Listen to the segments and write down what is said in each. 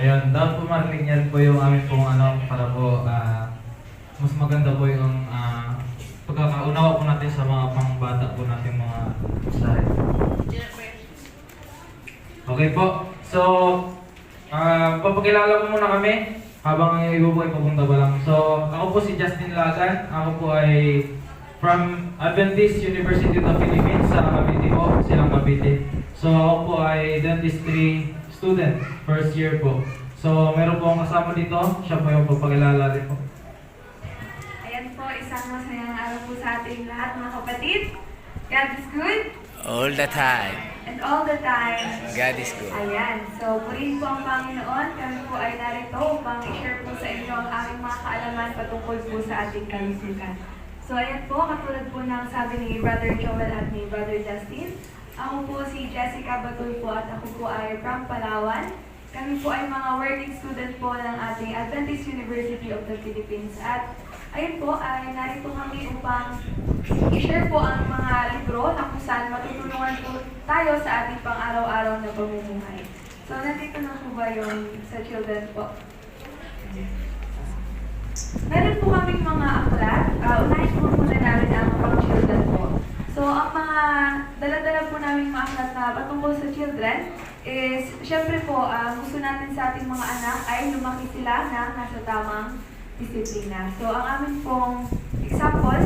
Ayun, dapat po marinig niya rin po yung amin pong para po mas maganda po yung pagkakaunawa po natin sa mga pangbata po natin mga mensahe. Okay po, so papakilala ko muna kami habang yung iba po ay papunta pa lang. So ako po si Justin Lagan, ako po ay from Adventist University of the Philippines sa Cavite po, silang Cavite. So ako po ay dentistry student, first year po. So meron po akong kasama dito, siya po yung papakilala rin po. Ayan po, isang masayang araw po sa ating lahat mga kapatid. God is good. All the time. And all the time. God is good. Ayan. So, purihin po ang Panginoon. Kami po ay narito upang i-share po sa inyo ang aming mga kaalaman patungkol po sa ating kalusugan. So, ayan po, katulad po ng sabi ni Brother Joel at ni Brother Justin. Ako po si Jessica Batul po at ako po ay from Palawan. Kami po ay mga working student po ng ating Adventist University of the Philippines. At ayun po, ay narito kami upang i-share po ang mga libro na kung saan matutulungan po tayo sa ating pang-araw-araw na pamumuhay. So, nandito na po ba yung sa children po? Meron po kaming mga aklat. Unahin po muna namin ang pang-children po. So, ang mga dala-dala po namin mga aklat na patungkol sa children is, syempre po, gusto natin sa ating mga anak ay lumaki sila na nasa tamang disiplina. So, ang amin pong example,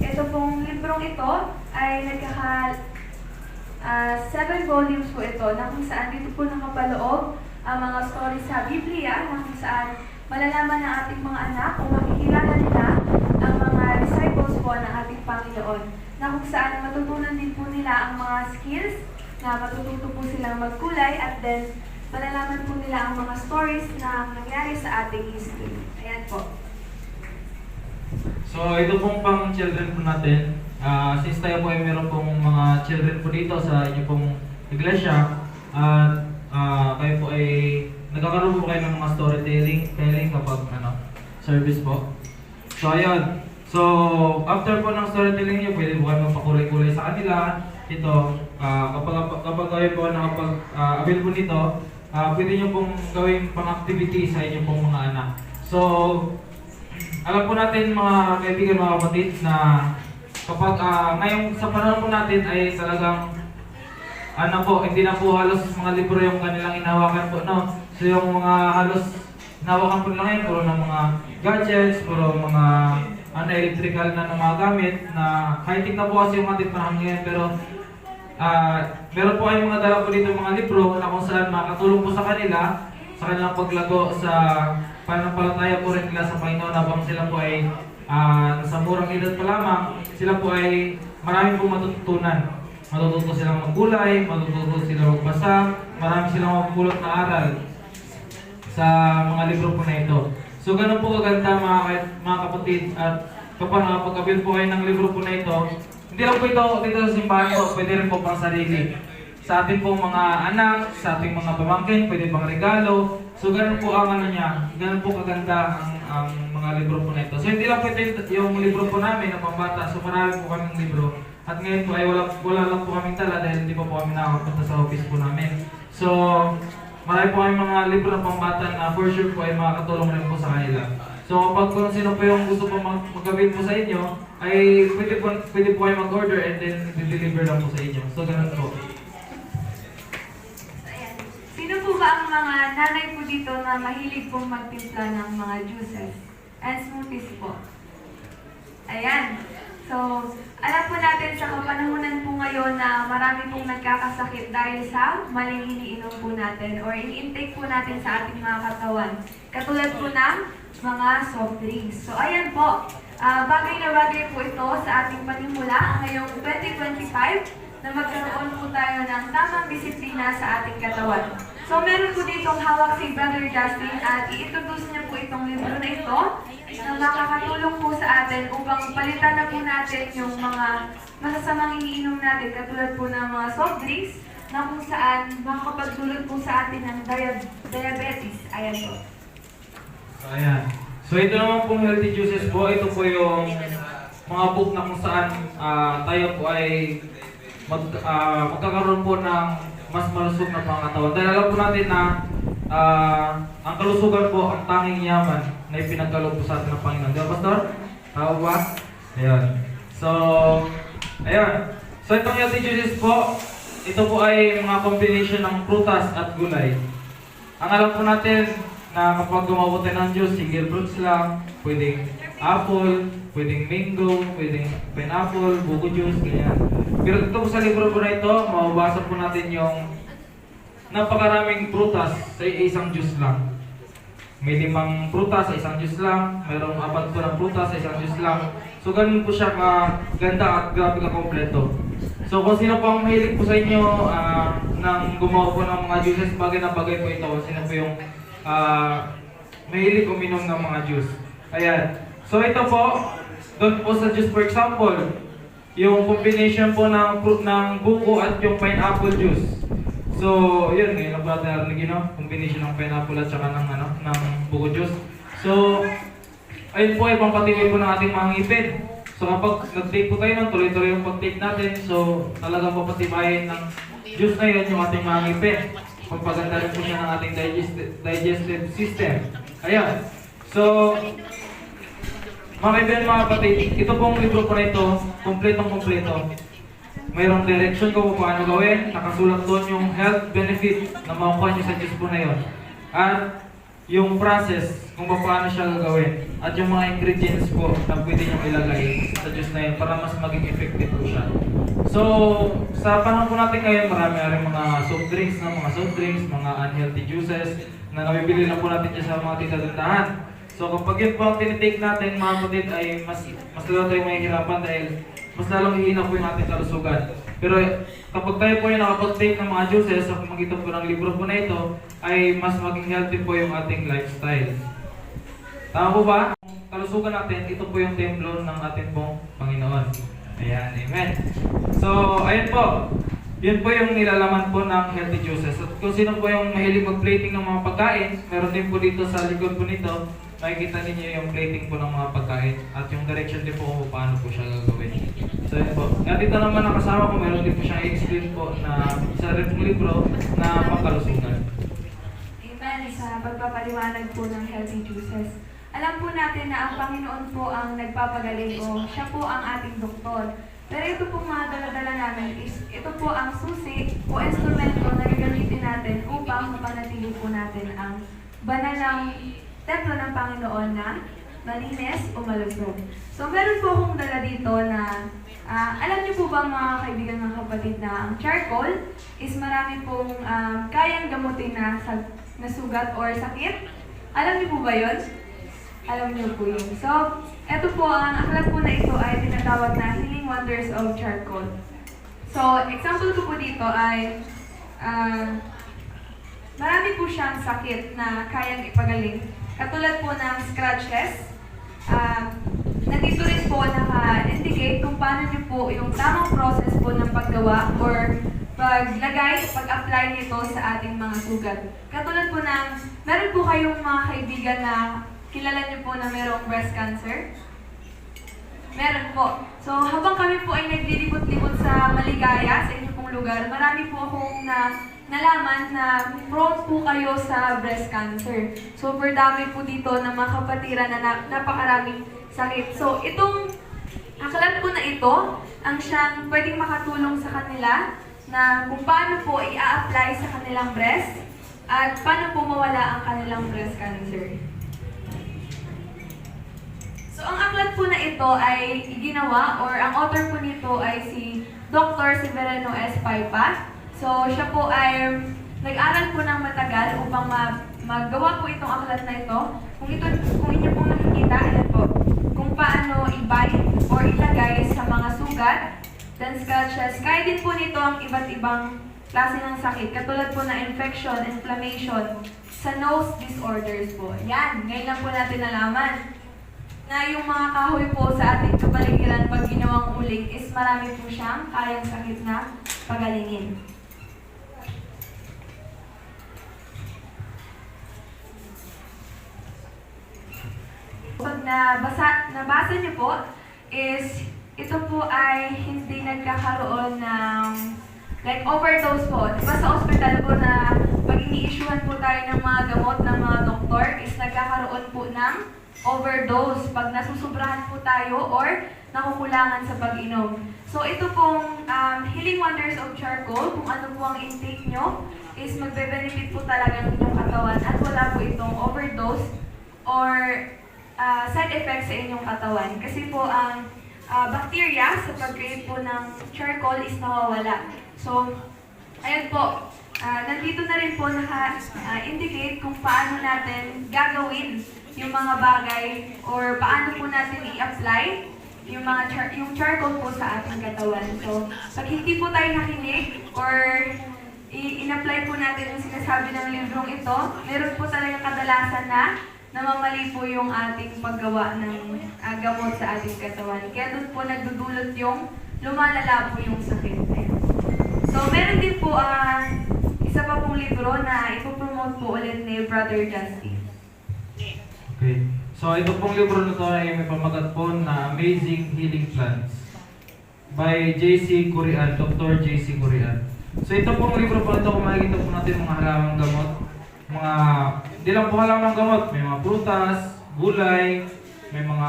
ito pong librong ito ay 7 volumes po ito na kung saan dito po nakapaloob ang mga stories sa Biblia na kung saan malalaman ng ating mga anak o makikilala nila ang mga disciples po ng ating Panginoon na kung saan matutunan din po nila ang mga skills na matututo po silang magkulay at then malalaman po nila ang mga stories na nangyari sa ating history. Ayan po. So ito pong pang children po natin. Since tayo po ay meron pong mga children po dito sa inyo pong iglesia, kayo po ay nagkakaroon po kayo ng mga storytelling kapag service po. So ayun. So after po ng storytelling niyo, pwede po kayo magpakulay-kulay sa kanila. Ito, kapag kayo po nakapag-avail po nito, pwede nyo pong gawin pang-activity sa inyo pong mga anak. So, alam po natin mga kaibigan, mga kapatid, na kapag ngayong sa panahon po natin ay talagang hindi na po halos mga libro yung kanilang inahawakan po, no? So yung mga halos inahawakan po nila ngayon, puro ng mga gadgets, puro mga electrical na mga gamit na high-tech na po kasi yung ating panahon ngayon, pero meron po kayong mga dala po dito mga libro na kung saan makatulong po sa kanila sa kanilang paglago sa pananampalataya po rin nila sa Panginoon habang sila po ay sa murang edad pa lamang, sila po ay marami pong matututunan. Matututo silang maggulay, matututo silang magbasa, marami silang mapulot na aral sa mga libro po na ito. So ganun po kaganda mga kapatid, at kapag nakapag-avail po kayo ng libro po na ito, hindi lang po ito dito sa simbahan po, pwede rin po pang sarili. Sa ating pong mga anak, sa ating mga pamangkin, pwede pang regalo. So ganun po ang ganun po kaganda ang mga libro po na ito. So hindi lang po ito yung libro po namin na pambata, so marami po kaming libro. At ngayon po ay wala lang po kaming tala dahil hindi pa po kami nakakapunta sa office po namin. So marami po kaming mga libro na pambata na for sure po ay makakatulong rin po sa kanila. So kapag kung sino po yung gusto po mag-avail po sa inyo, ay pwede po kayo mag-order and then i-deliver lang po sa inyo. So ganun po. Ayan. Sino po ba ang mga nanay po dito na mahilig pong magtimpla ng mga juices and smoothies po? Ayan. So, alam po natin sa kapanahunan po ngayon na marami pong nagkakasakit dahil sa maling iniinom po natin or ini-intake po natin sa ating mga katawan. Katulad po ng mga soft drinks. So, ayan po. Bagay na bagay po ito sa ating panimula ngayong 2025 na magkaroon po tayo ng tamang disiplina sa ating katawan. So, meron po ditong hawak si Brother Justin at i-introduce niya po itong libro na ito na makakatulong po sa atin upang palitan na po natin yung mga masasamang iniinom natin katulad po ng mga soft drinks na kung saan makakapagdulot po sa atin ng diabetes. Ayan po. So, ayan. So ito naman pong healthy juices po, ito po yung mga book na kung saan tayo po ay magkakaroon po ng mas malusog na pangatawan. Dahil alam po natin na ang kalusugan po, ang tanging yaman na ipinagkaloob po sa atin ng Panginoon. Di ba, Pastor? Tama ba? Ayan. So, ayan. So, itong healthy juices po, ito po ay mga combination ng prutas at gulay. Ang alam po natin na kapag gumawa tayo ng juice, single fruits lang, pwedeng apple, pwedeng mango, pwedeng pineapple, buko juice, ganyan. Pero dito po sa libro po na ito, mababasa po natin yung napakaraming prutas sa isang juice lang. May 5 prutas sa isang juice lang, mayroong 4 po ng prutas sa isang juice lang. So ganun po siya kaganda at grabe ka kompleto. So kung sino po ang mahilig po sa inyo nang gumawa po ng mga juices, bagay na bagay po ito. Kung sino po yung mahilig uminom ng mga juice. Ayan. So ito po, doon po sa juice, for example, yung combination po ng fruit ng buko at yung pineapple juice. So, yun, ngayon lang po natin narinig, combination ng pineapple at saka ng buko juice. So, ayun po ay pampatibay po ng ating mga ngipin. So, kapag nag-take po tayo ng tuloy-tuloy yung pag-take natin, so talagang papatibayin ng juice na yun yung ating mga ngipin. Pagpaganda rin po siya ng ating digestive system. Ayan. So, mga kaibigan, mga kapatid, ito pong libro po na ito, kompletong-kompleto. Mayroong direction ko kung paano gawin. Nakasulat doon yung health benefit na makukuha nyo sa juice po na yun. At yung process kung paano siya gagawin. At yung mga ingredients po na pwede nyo ilagay sa juice na yun para mas maging effective po siya. So, sa panahon po natin ngayon, marami na rin mga soft drinks, mga unhealthy juices na nabibili lang po natin dyan sa mga tindahan. So, kapag yun po ang tinitake natin, mga kapatid, ay mas lalo tayong mahihirapan dahil mas lalong hihina po yung ating kalusugan. Pero kapag tayo po yung nakapag-take ng mga juices sa pamagitan po ng libro po na ito, ay mas maging healthy po yung ating lifestyle. Tama po ba? Kalusugan natin, ito po yung templo ng ating pong Panginoon. Ayan, amen. So, ayun po. Yun po yung nilalaman po ng healthy juices. At kung sino po yung mahilig mag-plating ng mga pagkain, meron din po dito sa likod po nito, makikita ninyo yung plating po ng mga pagkain at yung direction din po kung paano po siya gagawin. So yun po. At ito naman nakasama ko, meron din po siyang explain po na sa libro na pangkalusugan. Amen. Sa pagpapaliwanag po ng healthy juices. Alam po natin na ang Panginoon po ang nagpapagaling o siya po ang ating doktor. Pero ito pong mga dala-dala namin is ito po ang susi o instrumento na gagamitin natin upang mapanatili po natin ang banal ng templo ng Panginoon na malinis o malusog. So meron po akong dala dito na alam niyo po ba mga kaibigan, mga kapatid, na ang charcoal is marami pong kayang gamutin na sugat or sakit. Alam niyo po ba yun? Alam niyo po yun. So, eto po, ang aklat po na ito ay tinatawag na Healing Wonders of Charcoal. So, example ko po dito ay marami po siyang sakit na kayang ipagaling. Katulad po ng scratches. Nandito rin po naka-indicate kung paano niyo po yung tamang process po ng paggawa or pag-apply nito sa ating mga sugat. Katulad po ng, meron po kayong mga kaibigan na kilala niyo po na merong breast cancer? Meron po. So, habang kami po ay naglilibot-libot sa Maligaya, sa inyong pong lugar, marami po akong nalaman na prone po kayo sa breast cancer. Super dami po dito na mga kapatiran na napakaraming sakit. So, itong aklat po na ito, ang siyang pwedeng makatulong sa kanila na kung paano po i-apply sa kanilang breast at paano po mawala ang kanilang breast cancer. So, ang aklat po na ito ay ginawa or ang author po nito ay si Dr. Severino S. Paipa. So, siya po ay nag-aral po ng matagal upang maggawa po itong aklat na ito. Kung inyo pong nakikita, ayan po, kung paano i-bind or ilagay sa mga sugat, then scratches. Kaya din po nito ang iba't ibang klase ng sakit. Katulad po na infection, inflammation, sa nose disorders po. Yan, ngayon lang po natin nalaman na yung mga kahoy po sa ating kapaligiran pag ginawang uling is marami po siyang kayang sakit na pagalingin. Pag nabasa niyo po is ito po ay hindi nagkakaroon ng like overdose po. Diba sa ospital po na pag ini-issuehan po tayo ng mga overdose pag nasusobrahan po tayo or nakukulangan sa pag-inom. So ito pong Healing Wonders of Charcoal, kung ano po ang intake nyo, is magbe-benefit po talaga ng inyong katawan at wala po itong overdose or side effects sa inyong katawan. Kasi po ang bacteria sa pag-create po ng charcoal is nawawala. So, ayun po, nandito na rin po naka-indicate kung paano natin gagawin yung mga bagay or paano po natin i-apply yung yung charcoal po sa ating katawan. So, pag hindi po tayo nakinig or in-apply po natin yung sinasabi ng librong ito, meron po talaga kadalasan na namamali po yung ating paggawa ng gamot sa ating katawan. Kaya doon po nagdudulot yung lumalala po yung sakit. Ayan. So, meron din po isa pa pong libro na ipopromote po ulit ni Brother Justin. Okay. So, ito pong libro na to ay may pamagat po na Amazing Healing Plants by J.C. Curian, Dr. J.C. Curian. So, ito pong libro po na ito, kung makikita po natin mga halamang gamot. Hindi lang po halamang gamot, may mga prutas, gulay, may mga,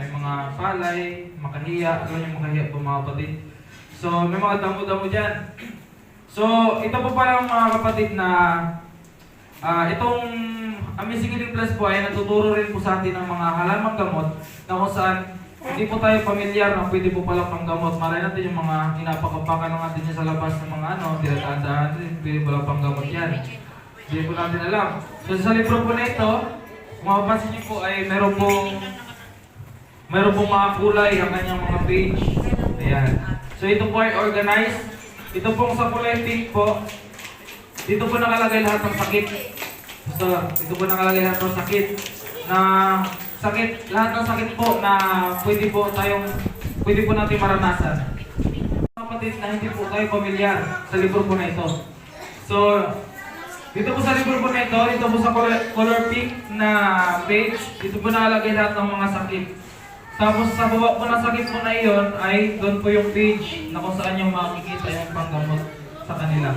may mga palay, makahiya, gawin yung makahiya po mga kapatid. So, may mga damo-damo dyan. So, ito po pala mga kapatid na itong Amazing Healing Plus po ay natuturo rin po sa atin ng mga halamang gamot na kung saan hindi po tayo pamilyar na pwede po pala pang gamot. Malay natin yung mga inapakapakan ng atin niya sa labas ng mga tinatandaan natin, pwede pala pang gamot yan. Hindi po natin alam. So sa libro po na ito, kung mapapansin niyo po ay meron pong mga kulay ang kanyang mga page. Ayan. So ito po ay organized. Ito pong sa kulay pink po, dito po nakalagay lahat ng sakit. So, ito po nakalagay lahat ng sakit. Lahat ng sakit po na pwede po natin maranasan. Kapatid na hindi po tayo pamilyar sa libro po na ito. So, dito po sa libro po na ito, dito po sa color pink na page, dito po nakalagay lahat ng mga sakit. Tapos sa baba po na sakit po na iyon ay doon po yung page na kung saan yung makikita yung panggamot sa kanila.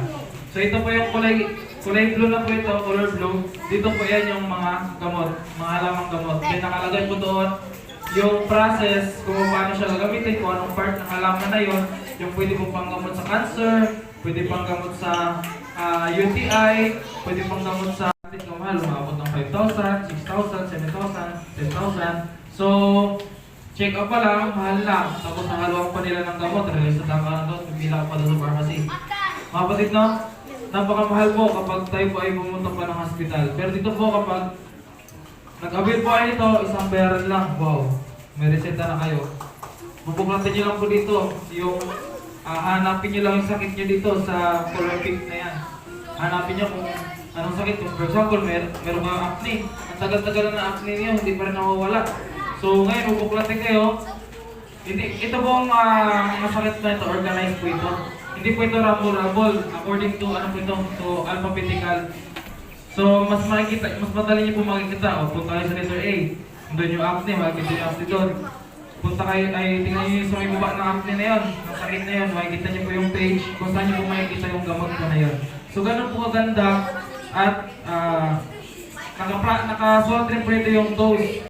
So ito po yung kulay blue na po ito, color blue. Dito po yan yung mga gamot, mga halamang gamot. May nakalagay po doon yung process kung paano siya gagamitin, kung anong part ng halaman na yun. Yung pwede po panggamot sa cancer, pwede panggamot sa UTI, pwede panggamot sa ating kamahal, umabot ng 5,000, 6,000, 7,000, 10,000. So, check up pa lang, mahal lang. Tapos nahaluan pa nila ng gamot, release na tama na doon, pipila pa doon sa pharmacy. Mga kapatid, no? Napakamahal po kapag tayo po ay pumunta pa ng hospital. Pero dito po kapag nag-avail po kayo nito, isang bayaran lang. Wow, may reseta na kayo. Bubuklatin nyo lang po dito. Yung hanapin nyo lang yung sakit nyo dito sa color pink na yan. Hanapin nyo kung anong sakit. Kung for example, meron kayong acne. Ang tagal-tagal na acne niyo, hindi pa rin nawawala. So ngayon, bubuklatin kayo. Ito po ang mga sakit na ito, organized po ito. Hindi po ito rumble-rumble according to to alphabetical. So mas madali niyo po makikita. O punta kayo sa letter A. Doon yung acne, makikita yung acne doon. Punta kayo, tingnan niyo yung sa may baba ng acne na yun, ng sakit na yun, makikita niyo po yung page kung saan niyo po makikita yung gamot ko na yun. So ganun po kaganda at nakasulat rin po ito yung dose.